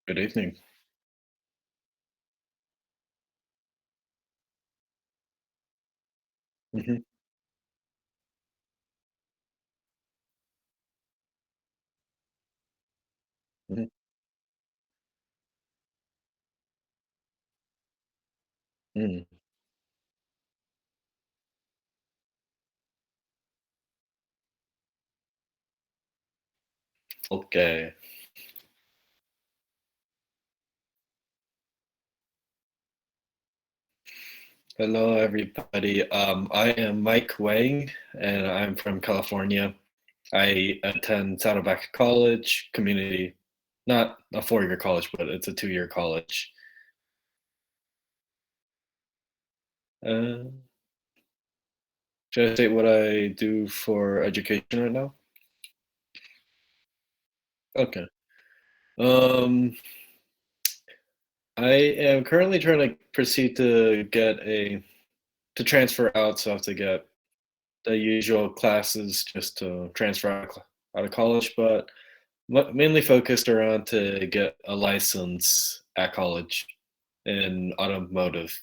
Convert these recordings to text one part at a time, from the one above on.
Good evening. Mhm, mhm. Mm, okay. Hello, everybody. I am Mike Wang, and I'm from California. I attend Saddleback College community, not a four-year college, but it's a two-year college. Uh, should I state what I do for education right now? Okay. Um, I am currently trying to proceed to to transfer out, so I have to get the usual classes just to transfer out of college, but mainly focused around to get a license at college in automotive.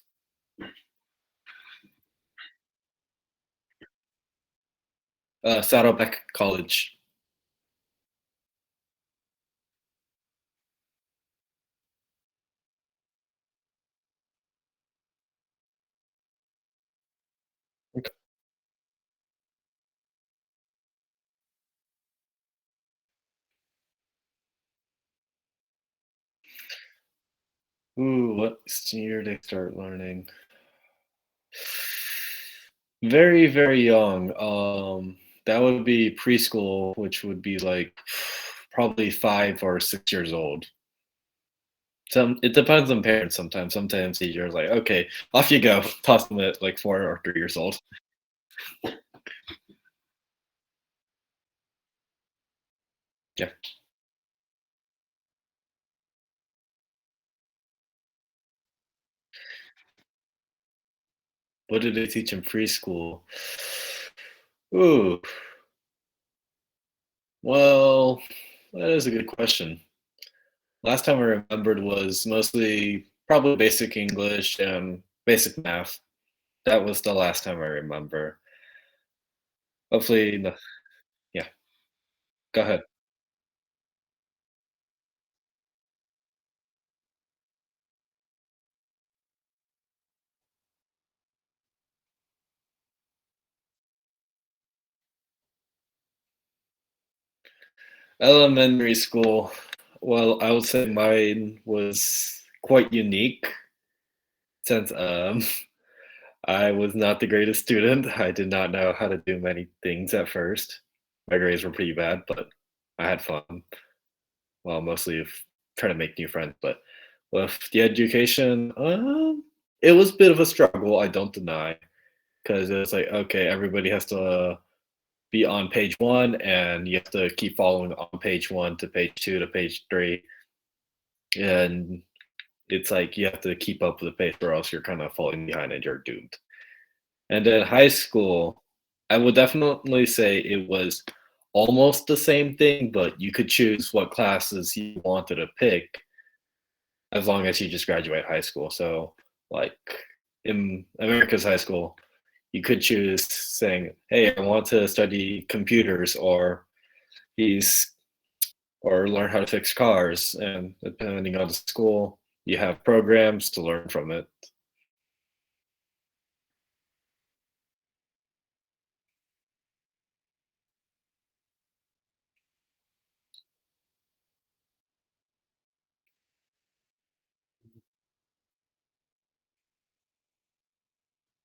Saddleback College. Okay. Ooh, what year did I start learning? Very, very young. That would be preschool, which would be like probably 5 or 6 years old. It depends on parents sometimes. Sometimes teachers are like, okay, off you go. Toss them at like 4 or 3 years old. Yeah. What did they teach in preschool? Ooh, well, that is a good question. Last time I remembered was mostly probably basic English and basic math. That was the last time I remember. Hopefully, yeah, go ahead. Elementary school, well, I would say mine was quite unique since I was not the greatest student. I did not know how to do many things at first. My grades were pretty bad, but I had fun. Well, mostly trying to make new friends, but with the education, it was a bit of a struggle, I don't deny, because it's like, okay, everybody has to be on page one, and you have to keep following on page one to page two to page three, and it's like you have to keep up with the pace, or else you're kind of falling behind and you're doomed. And then high school, I would definitely say it was almost the same thing, but you could choose what classes you wanted to pick as long as you just graduate high school. So, like in America's high school, you could choose saying, "Hey, I want to study computers," or "These," or learn how to fix cars. And depending on the school, you have programs to learn from it.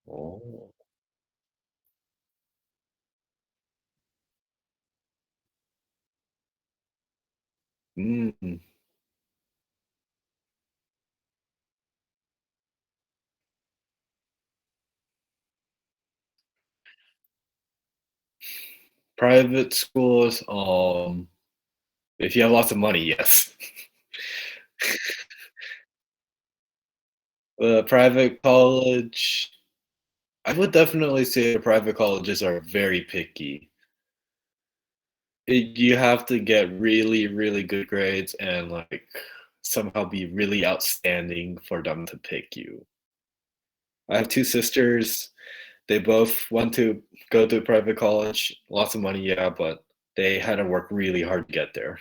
Oh. Mm. Private schools, if you have lots of money, yes. Private college, I would definitely say the private colleges are very picky. You have to get really, really good grades and like somehow be really outstanding for them to pick you. I have 2 sisters. They both want to go to private college. Lots of money, yeah, but they had to work really hard to get there.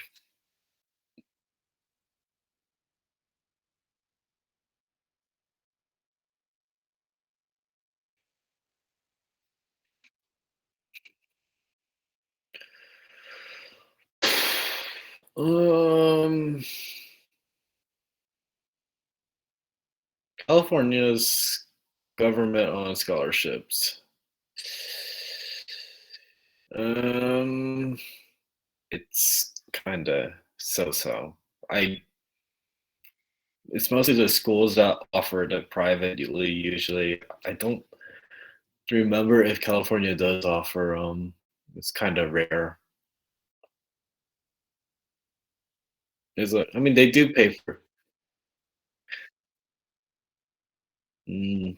Um, California's government-owned scholarships. Um, it's kinda so-so. I It's mostly the schools that offer it privately usually. I don't remember if California does offer, it's kinda rare. Is it I mean, they do pay for. Mm,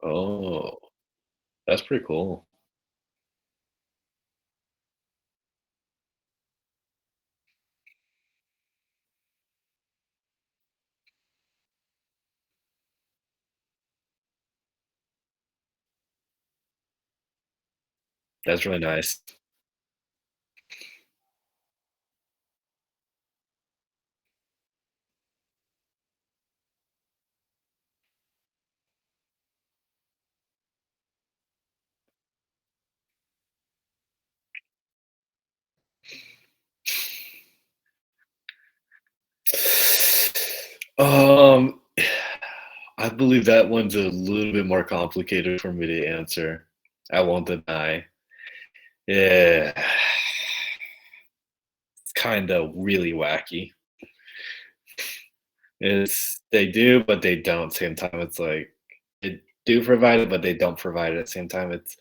oh, that's pretty cool. That's really nice. Um, I believe that one's a little bit more complicated for me to answer. I won't deny. Yeah, it's kinda really wacky. It's they do, but they don't, same time, it's like, they do provide it, but they don't provide it at the same time, it's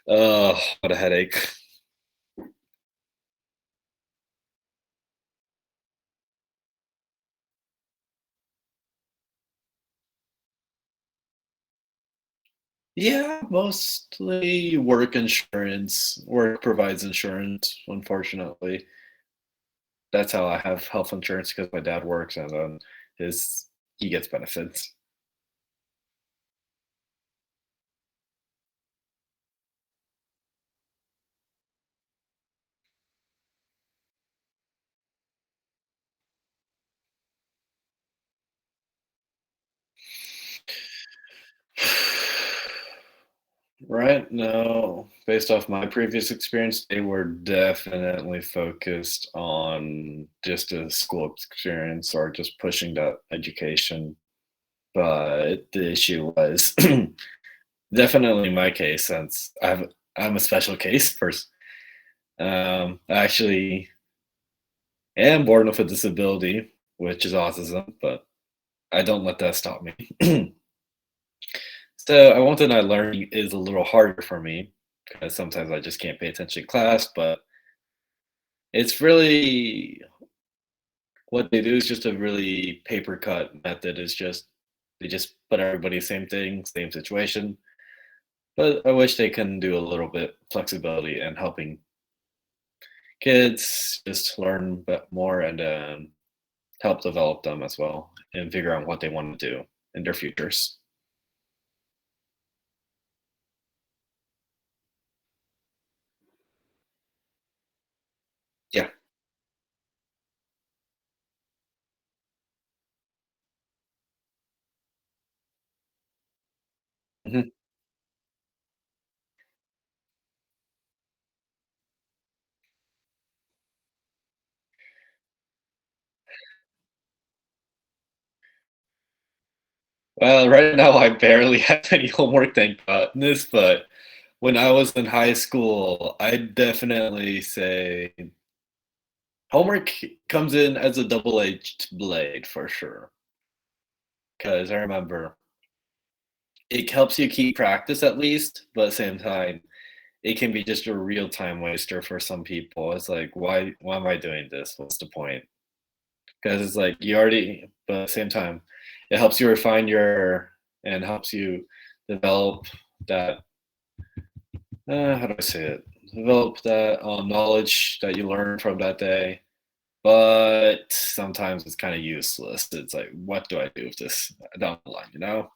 oh, what a headache. Yeah, mostly work insurance. Work provides insurance, unfortunately. That's how I have health insurance because my dad works and then his he gets benefits. Right now, based off my previous experience, they were definitely focused on just a school experience or just pushing that education. But the issue was definitely my case since I'm a special case person. I actually am born with a disability, which is autism, but I don't let that stop me. So I won't deny learning is a little harder for me because sometimes I just can't pay attention in class, but it's really what they do is just a really paper cut method is just they just put everybody same thing, same situation. But I wish they can do a little bit flexibility and helping kids just learn more and help develop them as well and figure out what they want to do in their futures. Yeah. Mhm. Well, right now I barely have any homework, thank goodness, but when I was in high school, I'd definitely say homework comes in as a double-edged blade for sure. Because I remember it helps you keep practice at least, but at the same time, it can be just a real time waster for some people. It's like, why am I doing this? What's the point? Because it's like you already but at the same time, it helps you refine your and helps you develop that how do I say it? Develop that knowledge that you learned from that day, but sometimes it's kind of useless. It's like, what do I do with this down the line, you know?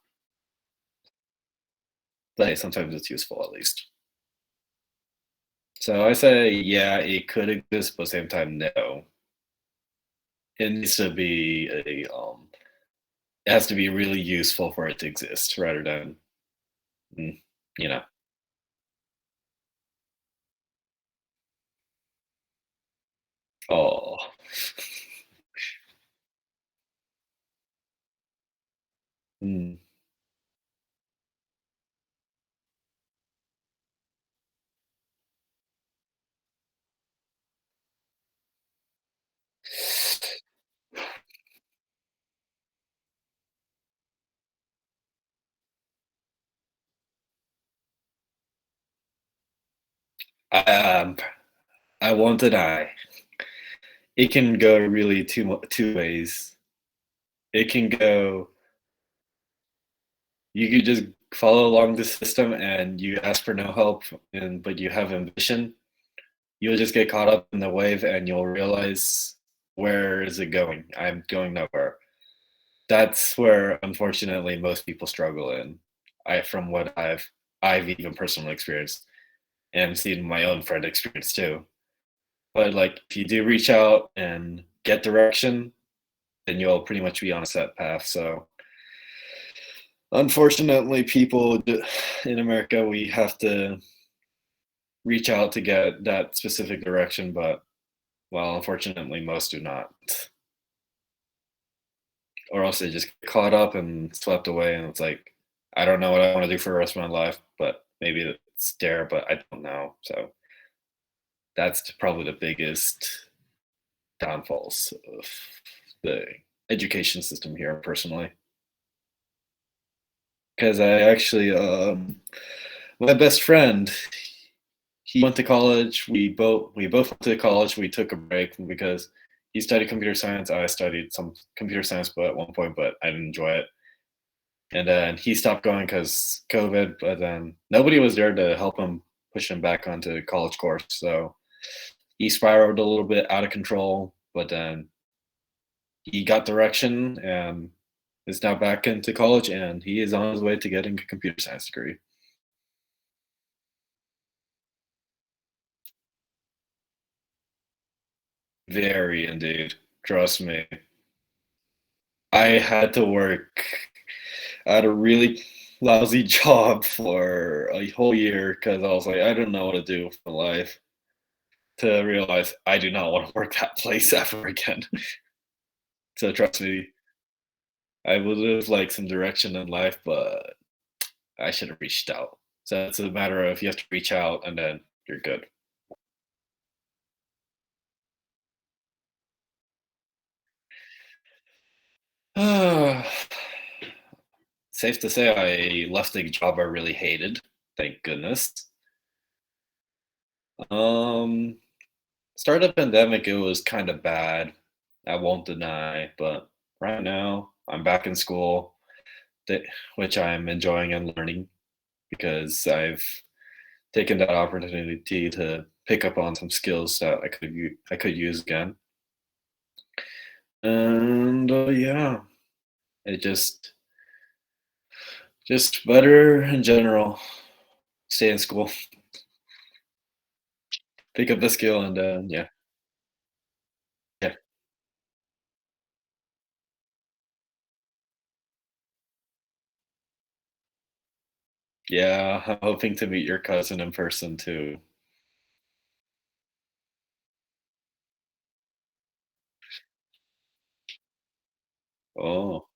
But hey, sometimes it's useful at least. So I say, yeah, it could exist, but at the same time, no. It needs to be it has to be really useful for it to exist, rather than, mm, you know, oh, mm. Um, I won't deny it can go really two ways. It can go, you could just follow along the system and you ask for no help, and but you have ambition. You'll just get caught up in the wave and you'll realize, where is it going? I'm going nowhere. That's where unfortunately most people struggle in. From what I've even personally experienced and seen my own friend experience too. But like, if you do reach out and get direction, then you'll pretty much be on a set path. So unfortunately, in America, we have to reach out to get that specific direction, but well, unfortunately, most do not, or else they just get caught up and swept away, and it's like, I don't know what I want to do for the rest of my life, but maybe it's there, but I don't know. So that's probably the biggest downfalls of the education system here, personally. Because I actually, my best friend, he went to college. We both went to college. We took a break because he studied computer science. I studied some computer science, but at one point, but I didn't enjoy it. And then he stopped going because COVID. But then nobody was there to help him push him back onto college course. So he spiraled a little bit out of control. But then he got direction and is now back into college, and he is on his way to getting a computer science degree. Very indeed. Trust me. I had to work at a really lousy job for a whole year because I was like, I don't know what to do with my life. To realize I do not want to work that place ever again. So trust me, I would have liked some direction in life, but I should have reached out. So it's a matter of, you have to reach out and then you're good. Safe to say I left a job I really hated. Thank goodness. Um, Start of the pandemic, it was kind of bad. I won't deny, but right now I'm back in school, that, which I'm enjoying and learning because I've taken that opportunity to pick up on some skills that I could use again. And yeah, it just better in general. Stay in school, pick up the skill, and yeah, yeah, yeah. I'm hoping to meet your cousin in person too. Oh,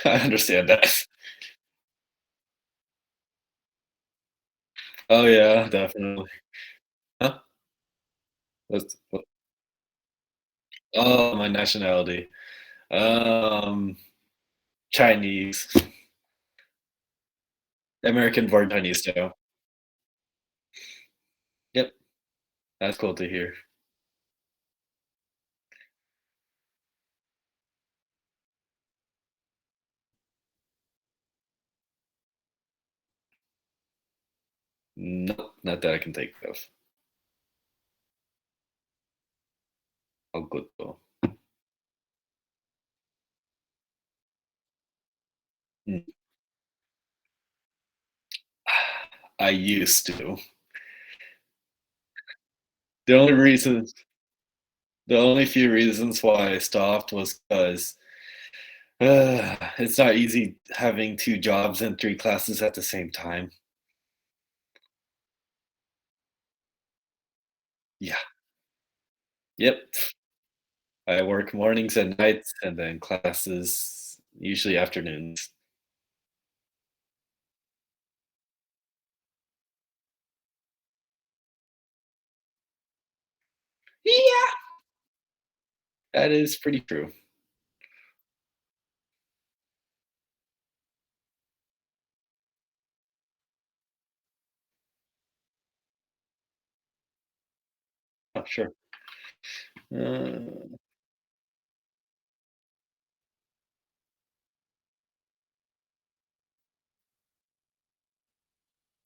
I understand that. Oh yeah, definitely. Huh? What? Oh, my nationality. Um, Chinese, American-born Chinese too. Yep, that's cool to hear. Nope, not that I can think of. All good though. Mm. I used to. The only reasons the only few reasons why I stopped was because it's not easy having 2 jobs and 3 classes at the same time. Yeah. Yep. I work mornings and nights and then classes usually afternoons. Yeah, that is pretty true. Oh, sure. Uh,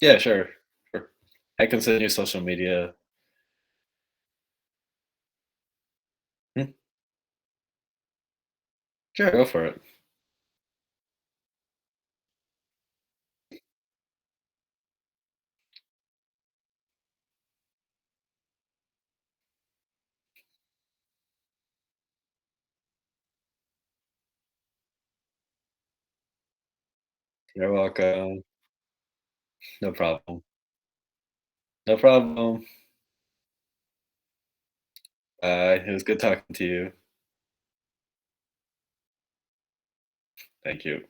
yeah, sure, sure. I can send you social media. Hmm, sure, go for it. You're welcome. No problem. No problem. It was good talking to you. Thank you.